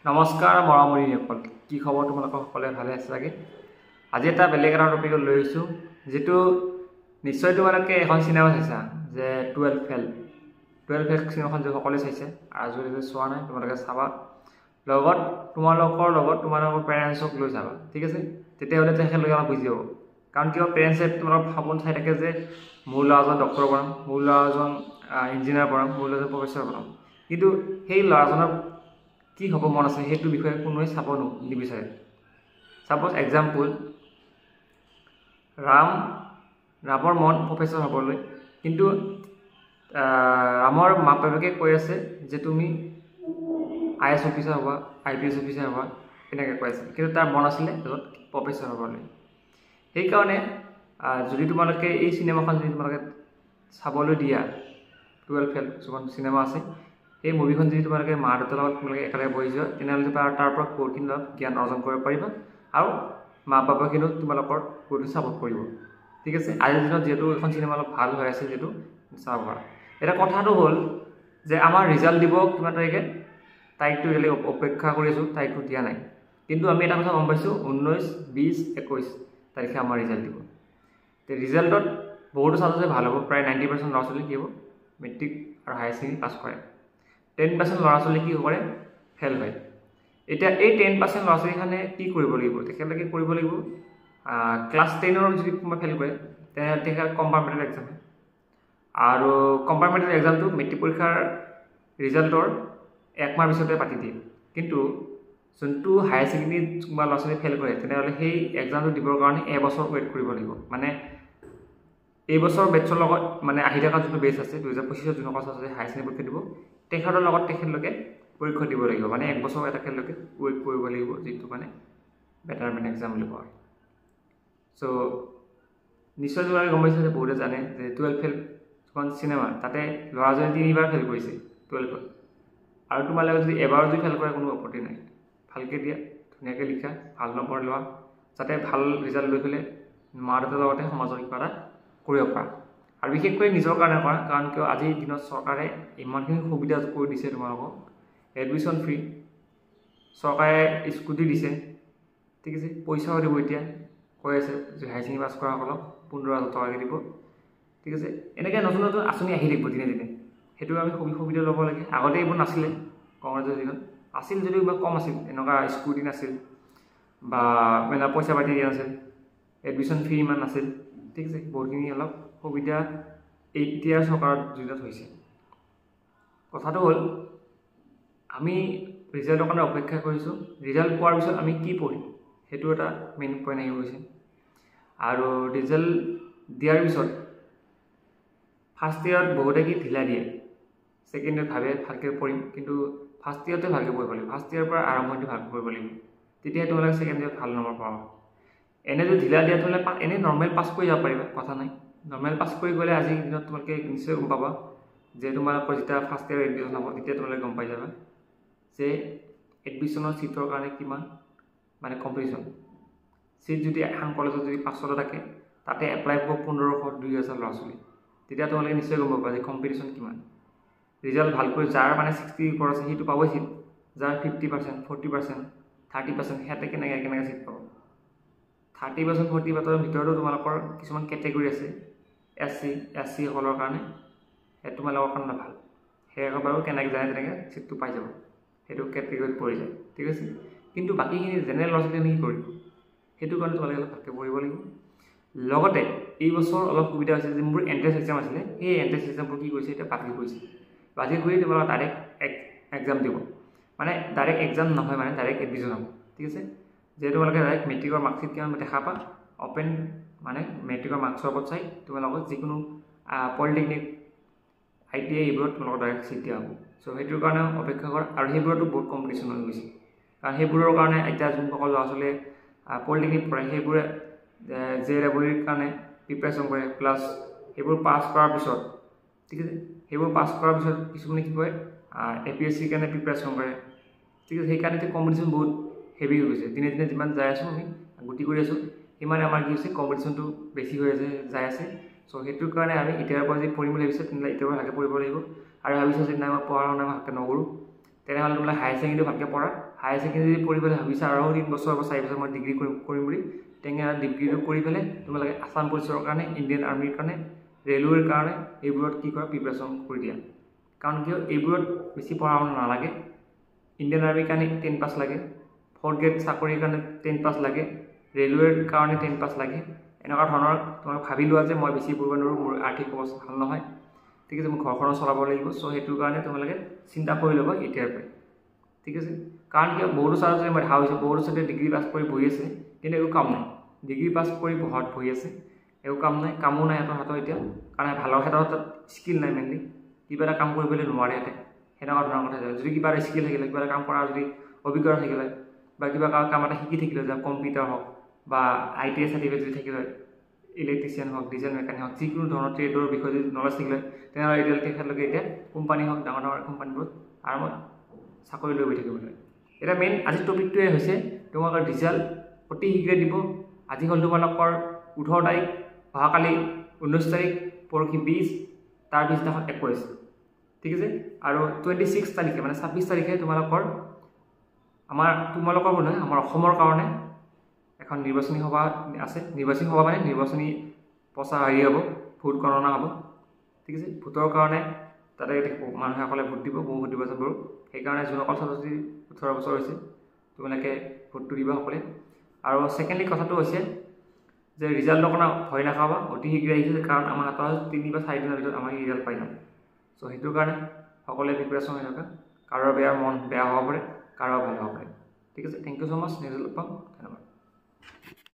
নমস্কাৰ মৰামৰীসকল, কি খবৰ তোমালোকৰ সকলোৱে ভালে আছে চাগে। আজি এটা বেলেগ এটা টপিকত লৈ আহিছোঁ, যিটো নিশ্চয় তোমালোকে এখন চিনেমা চাইছা যে 12 ফেল চিনেমাখন যে সকলোৱে চাইছে, আৰু যদি চোৱা নাই তোমালোকে চাবা, লগত তোমালোকৰ পেৰেণ্টছক লৈ যাবা, ঠিক আছে। তেতিয়াহ'লে তেখেতলোকে আমাক বুজি পাব। কাৰণ কিয় পেৰেণ্টছে তোমালোকৰ সপোন চাই থাকে যে মোৰ ল'ৰাজন ডক্টৰ বনাম, মোৰ ল'ৰাজন ইঞ্জিনিয়াৰ বনাম, মোৰ ল'ৰাজন প্ৰফেচৰ বনাম, কিন্তু সেই ল'ৰাজনৰ কি হ'ব মন আছে সেইটো বিষয়ে কোনোৱে চাব নিবিচাৰে। ছাপ'জ এক্সাম্পল, ৰামৰ মন প্ৰফেচৰ হ'বলৈ, কিন্তু ৰামৰ মাক বাপেকে কৈ আছে যে তুমি IAS অফিচাৰ হ'বা, IPS অফিচাৰ হ'বা, তেনেকৈ কৈ আছে, কিন্তু তাৰ মন আছিলে য'ত প্ৰফেচৰ হ'বলৈ। সেইকাৰণে যদি তোমালোকে এই চিনেমাখন যদি তোমালোকে চাবলৈ দিয়া, 12 ফেল যিখন চিনেমা আছে, এই মুভিখন যদি তোমালোকে মা দেউতাৰ লগত তোমালোকে একেলগে বহি যোৱা, তেনেহ'লে তাৰ পৰা বহুতখিনি জ্ঞান অৰ্জন কৰিব পাৰিবা, আৰু মা বাপেকেও তোমালোকৰ বহুতো ছাপোৰ্ট কৰিব, ঠিক আছে। আজিৰ দিনত যিহেতু এখন চিনেমা অলপ ভাল হৈ আছে, যিহেতু চাব পাৰা। এটা কথাটো হ'ল যে আমাৰ ৰিজাল্ট দিব কিমান তাৰিখে, তাৰিখটো এতিয়ালৈ অপেক্ষা কৰি আছোঁ, তাৰিখটো দিয়া নাই। কিন্তু আমি এটা কথা গম পাইছোঁ, 19, 20, 21 তাৰিখে আমাৰ ৰিজাল্ট দিব। তে ৰিজাল্টত বহুতো ছাত্ৰ ভাল হ'ব, প্ৰায় 90% ল'ৰা ছোৱালী কি হ'ব, মেট্ৰিক আৰু হায়াৰ ছেকেণ্ডেৰী পাছ কৰে। 10% ল'ৰা ছোৱালী কি কৰে, ফেল হয়। এতিয়া এই 10% ল'ৰা ছোৱালীখনে কি কৰিব লাগিব, তেখেতলোকে কৰিব লাগিব ক্লাছ 10ৰ যদি কোনোবা ফেল কৰে, তেনেহ'লে তেখেত কম্পাৰ্টমেণ্টেল এক্সাম হয়। আৰু কম্পাৰ্টমেণ্টেল এক্সামটো মেট্ৰিক পৰীক্ষাৰ ৰিজাল্টৰ 1 মাহ পিছতে পাতি দিয়ে। কিন্তু যোনটো হায়াৰ ছেকেণ্ডেৰীত কোনোবা ল'ৰা ছোৱালী ফেল কৰে, তেনেহ'লে সেই এক্সামটো দিবৰ কাৰণে এবছৰ ৱেইট কৰিব লাগিব। মানে এইবছৰ বেটছৰ লগত, মানে আহি থকা যোনটো বেটছ আছে 2025 যোনসকল ছাত্ৰ হায়াৰ ছেকেণ্ডেৰী পৰীক্ষা দিব, তেখেতৰ লগত তেখেতলোকে পৰীক্ষা দিব লাগিব। মানে 1 বছৰ তেখেতলোকে ৱেইট কৰিব লাগিব, যিটো মানে বেটাৰমেণ্ট এক্সাম বুলি কোৱা হয়। চ' নিশ্চয় তোমালোকে গম পাইছা যে বহুতে জানে যে 12 ফেল যিখন চিনেমা, তাতে ল'ৰাজনে 3বাৰ ফেল কৰিছে 12ত। আৰু তোমালোকে যদি এবাৰ যদি ফেল কৰে, কোনো আপত্তি নাই, ভালকৈ দিয়া, ধুনীয়াকৈ লিখা, ভাল নম্বৰ লোৱা, যাতে ভাল ৰিজাল্ট লৈ পেলাই মা দেউতাৰ লগতে সমাজৰ কিবা এটা কৰিব পাৰা। আৰু বিশেষকৈ নিজৰ কাৰণে কৰা, কাৰণ কিয় আজিৰ দিনত চৰকাৰে ইমানখিনি সুবিধা কৰি দিছে তোমালোকক। এডমিশ্যন ফ্ৰী, চৰকাৰে স্কুটি দিছে, ঠিক আছে, পইচাও দিব। এতিয়া কৈ আছে যে হায়াৰ ছেকেণ্ডেৰী পাছ কৰাসকলক 15,000 টকাকৈ দিব, ঠিক আছে। এনেকৈ নতুন নতুন আঁচনি আহি থাকিব দিনে দিনে, সেইটো আমি সুবিধা ল'ব লাগে। আগতে এইবোৰ নাছিলে, কংগ্ৰেছৰ দিনত আছিল যদিও বা কম আছিল, এনেকুৱা স্কুটি নাছিল বা মানে পইচা পাতি দিয়া নাছিল, এডমিশ্যন ফ্ৰী ইমান নাছিল, ঠিক আছে। বহুতখিনি অলপ সুবিধা এতিয়া চৰকাৰৰ দিনত হৈছে। কথাটো হ'ল আমি ৰিজাল্টৰ কাৰণে অপেক্ষা কৰিছোঁ, ৰিজাল্ট পোৱাৰ পিছত আমি কি পঢ়িম সেইটো এটা মেইন পইণ্ট আহি গৈছে। আৰু ৰিজাল্ট দিয়াৰ পিছত ফাৰ্ষ্ট ইয়েৰত বহুতে কি ঢিলা দিয়ে, ছেকেণ্ড ইয়েৰত ভাবে ভালকৈ পঢ়িম, কিন্তু ফাৰ্ষ্ট ইয়েৰতে ভালকৈ পঢ়িব লাগিব, ফাৰ্ষ্ট ইয়েৰৰ পৰা আৰম্ভণি ভালকৈ পঢ়িব লাগিব, তেতিয়াহে তোমালোকে ছেকেণ্ড ইয়েৰত ভাল নম্বৰ পাবা। এনে যদি ঢিলা দিয়া তোমালোকে এনেই নৰ্মেল পাছ কৰি যাব পাৰিবা, কথা নাই। নৰ্মেল পাছ কৰি গ'লে আজিৰ দিনত তোমালোকে নিশ্চয় গম পাবা যে তোমালোকৰ যেতিয়া ফাৰ্ষ্ট ইয়েৰ এডমিশ্যন হ'ব, তেতিয়া তোমালোকে গম পাই যাবা যে এডমিশ্যনৰ ছিটৰ কাৰণে কিমান মানে কম্পিটিশ্যন। ছিট যদি এখন কলেজত যদি 500টা থাকে, তাতে এপ্লাই কৰিব 1500, 2000 ল'ৰা ছোৱালী, তেতিয়া তোমালোকে নিশ্চয় গম পাবা যে কম্পিটিশ্যন কিমান। ৰিজাল্ট ভালকৈ যাৰ মানে 60 ওপৰত আছে সেইটো পাবই ছিট, যাৰ 50%, 40%, 30% সিহঁতে কেনেকৈ ছিট পাব। 30%, 40% ভিতৰতো তোমালোকৰ কিছুমান কেটেগৰী আছে, SC সকলৰ কাৰণে সেইটো তোমালোকৰ কাৰণে ভাল, সেয়াই বাৰু কেনেকৈ জানে তেনেকৈ ছিটটো পাই যাব, সেইটো কেটেগৰীত পৰি যায়, ঠিক আছে। কিন্তু বাকীখিনি জেনেৰেল ল'ৰা ছোৱালীয়ে কি কৰিব, সেইটো কাৰণে তোমালোকে অলপ ভালকৈ পঢ়িব লাগিব। লগতে এই বছৰ অলপ সুবিধা হৈছে যে মোৰ এণ্ট্ৰেন্স এক্সাম আছিলে, সেই এণ্ট্ৰেন্স এক্সামবোৰ কি কৰিছে, এতিয়া বাতিল কৰিছে। বাতিল কৰি তোমালোকে ডাইৰেক্ট এক্সাম দিব, মানে ডাইৰেক্ট এক্সাম নহয়, মানে ডাইৰেক্ট এডমিশ্যন হ'ব, ঠিক আছে। যিহেতু তোমালোকে ডাইৰেক্ট মেট্ৰিকৰ মাৰ্কশ্বিট কিমান দেখা পা, অপেন মানে মেট্ৰিকৰ মাৰ্কছৰ ওপৰত চাই তোমালোকক যিকোনো পলিটেকনিক, ITI এইবোৰত তোমালোকৰ ডাইৰেক্ট ছিট দিয়া হ'ব। চ' সেইটোৰ কাৰণে অপেক্ষা কৰা। আৰু সেইবোৰতো বহুত কম্পিটিশ্যন হৈ গৈছে, কাৰণ সেইবোৰৰ কাৰণে এতিয়া যোনসকল ল'ৰা ছোৱালীয়ে পলিটেকনিক পঢ়ে, সেইবোৰে JEEৰ কাৰণে প্ৰিপেৰেশ্যন কৰে, প্লাছ সেইবোৰ পাছ কৰাৰ পিছত, ঠিক আছে, সেইবোৰ পাছ কৰাৰ পিছত কিছুমানে কি কৰে APSCৰ কাৰণে প্ৰিপেৰেশ্যন কৰে, ঠিক আছে। সেইকাৰণে এতিয়া কম্পিটিশ্যন বহুত হেভি হৈ গৈছে। দিনে দিনে যিমান যাই আছোঁ আমি গতি কৰি আছোঁ, সিমানে আমাৰ কি হৈছে কম্পিটিশ্যনটো বেছি হৈ যাই আছে। চ' সেইটোৰ কাৰণে আমি এতিয়াৰ পৰা যদি পঢ়িম বুলি ভাবিছোঁ, তেনেহ'লে এতিয়াৰ পৰা ভালকৈ পঢ়িব লাগিব। আৰু ভাবিছোঁ যে নাই মই পঢ়া শুনা ভালকৈ নকৰোঁ, তেনেহ'লে তোমালোকে হায়াৰ ছেকেণ্ডেৰী ভালকৈ পঢ়া। হায়াৰ ছেকেণ্ডেৰী পঢ়ি পেলাই ভাবিছা আৰু 3 বছৰ বা 4 বছৰ মই ডিগ্ৰী কৰিম বুলি, তেনেহ'লে ডিগ্ৰীটো কৰি পেলাই তোমালোকে আছাম পুলিচৰ কাৰণে, ইণ্ডিয়ান আৰ্মিৰ কাৰণে, ৰেলৱেৰ কাৰণে এইবোৰত কি কৰা প্ৰিপাৰেশ্যন কৰি দিয়া। কাৰণ কিয় এইবোৰত বেছি পঢ়া শুনা নালাগে। ইণ্ডিয়ান আৰ্মিৰ কাৰণে 10 পাছ লাগে, 4th গ্ৰেড চাকৰিৰ কাৰণে 10 পাছ লাগে, ৰেলৱেৰ কাৰণে 10 পাছ লাগে। এনেকুৱা ধৰণৰ তোমালোকে ভাবি লোৱা যে মই বেছি পঢ়িব নোৱাৰোঁ, মোৰ আৰ্থিক অৱস্থা ভাল নহয়, ঠিক আছে, মই ঘৰখনো চলাব লাগিব। চ' সেইটোৰ কাৰণে তোমালোকে চিন্তা কৰি ল'বা এতিয়াৰ পৰাই, ঠিক আছে। কাৰণ কিয় বহুতো ছাত্ৰ ছাত্ৰী মই দেখা হৈছে, বহুতো ছাত্ৰীয়ে ডিগ্ৰী পাছ কৰি বহি আছে, কিন্তু একো কাম নাই। ডিগ্ৰী পাছ কৰি ঘৰত বহি আছে, একো কাম নাই, কামো নাই সিহঁতৰ হাতত এতিয়া, কাৰণ ভালৰ সিহঁতৰ হাতত স্কিল নাই মেইনলি, কিবা এটা কাম কৰিবলৈ নোৱাৰে সিহঁতে। সেনেকুৱা ধৰণৰ কথা। যদি কিবা এটা স্কিল থাকিলে, কিবা এটা কাম কৰাৰ যদি অভিজ্ঞতা থাকিলে, বা কিবা কাম এটা শিকি থাকিলে, যে কম্পিউটাৰ হওক বা ITI চাৰ্টিফিকেট যদি থাকিলে, ইলেক্ট্ৰিচিয়ান হওক, ডিজেল মেকানিক হওক, যিকোনো ধৰণৰ ট্ৰেডৰ বিষয়ে যদি নলেজ থাকিলে, তেনেহ'লে তেখেতলোকে এতিয়া কোম্পানী হওক, ডাঙৰ ডাঙৰ কোম্পানীবোৰত আৰামত চাকৰি লৈ গৈ থাকিব লাগে। এতিয়া মেইন আজিৰ টপিকটোৱে হৈছে তোমালোকৰ ৰিজাল্ট অতি শীঘ্ৰে দিব। আজি হ'ল তোমালোকৰ 18 তাৰিখ, অহাকালি 19 তাৰিখ, পৰহি 20, তাৰ পিছদিনাখন 21, ঠিক আছে। আৰু 26 তাৰিখে মানে 26 তাৰিখে তোমালোকৰ তোমালোকৰ নহয়, আমাৰ অসমৰ কাৰণে এখন নিৰ্বাচনী সভা আছে। নিৰ্বাচনী সভা মানে নিৰ্বাচনী হ'ব, ভোট গণনা হ'ব, ঠিক আছে। ভোটৰ কাৰণে তাতে মানুহসকলে ভোট দিব, বহু ভোট দিব বাৰু। সেইকাৰণে যোনসকল ছাত্ৰ ছাত্ৰী 18 বছৰ হৈছে তোমালোকে ভোটটো দিবা সকলে। আৰু ছেকেণ্ডলি কথাটো হৈছে যে ৰিজাল্টৰ কাৰণে ভয় নাখাবা, অতি শীঘ্ৰে আহিছে, কাৰণ আমাৰ হাতত 3 বা 4 দিনৰ ভিতৰত আমাৰ ৰিজাল্ট পাই যাম। চ' সেইটোৰ কাৰণে সকলোৱে প্ৰিপাৰেশ্যন হৈ থকা। কাৰোবাৰ মন বেয়া হ'ব পাৰে, কাৰোবাৰ ভাল হ'ব পাৰে, ঠিক আছে। Thank you so' much. Next লগ পাম, ধন্যবাদ।